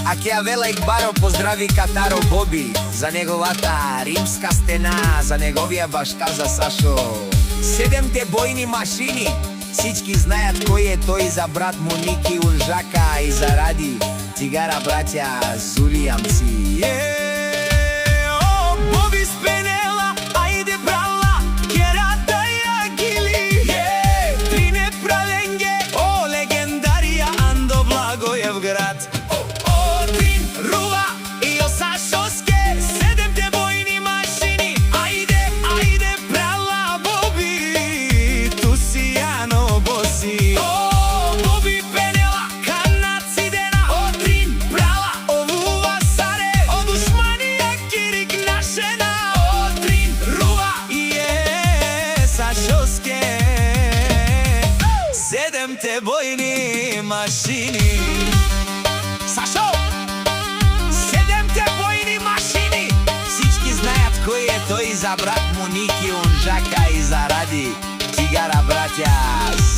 А ќе ја вела Игбаро поздрави Катаро Боби за неговата римска стена, за неговија башка за Сашо. 7 бојни машини, всички знаат кој е тој, за брат му Ники Унжака и заради цигара браќа Зули Амси. Боби спенела, ајде брала, керата ја гили. Трине праленге, о легендарија Андо Благоевград. Трин рува и о Сашоске, 7 бојни машини, ајде, ајде брала Боби, ту си јано боси. Боби пенела, канат сидена, о Трин брала, овува саре, о душманија кирик нашена. О Трин рува и е Сашоске, 7 бојни машини. Сашо! 7 бојни машини, всички знаат кој е тој, за брат му Ники Унжака и заради цигара браќа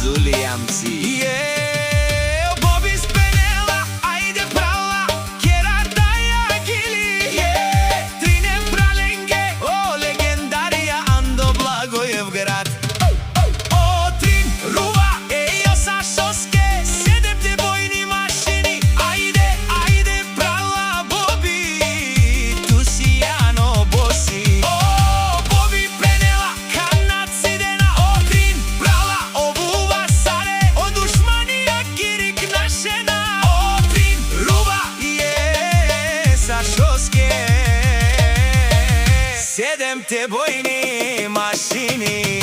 Зули Амси. Боби спенела, ајде брала, керата ја гили. Трине праленге, о легендарија Андо Благоевград. О Трин рува, еј о Сашоске, 7 бојни машини, ајде, ајде брала Боби, ту си јано боси. Боби пенела, канат сидена, о Трин брала, овува саре, о душманија кирик нашена. О Трин рува и е Сашоске, 7 бојни машини.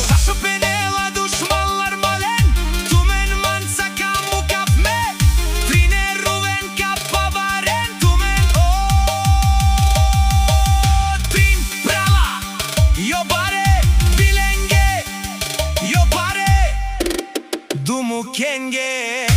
Сашо пенела, душманлар мален, тумен манца каму капме, Трине рувен капаварен, тумен. Трин брала, јо баре, биленге, јо баре, думу кенге.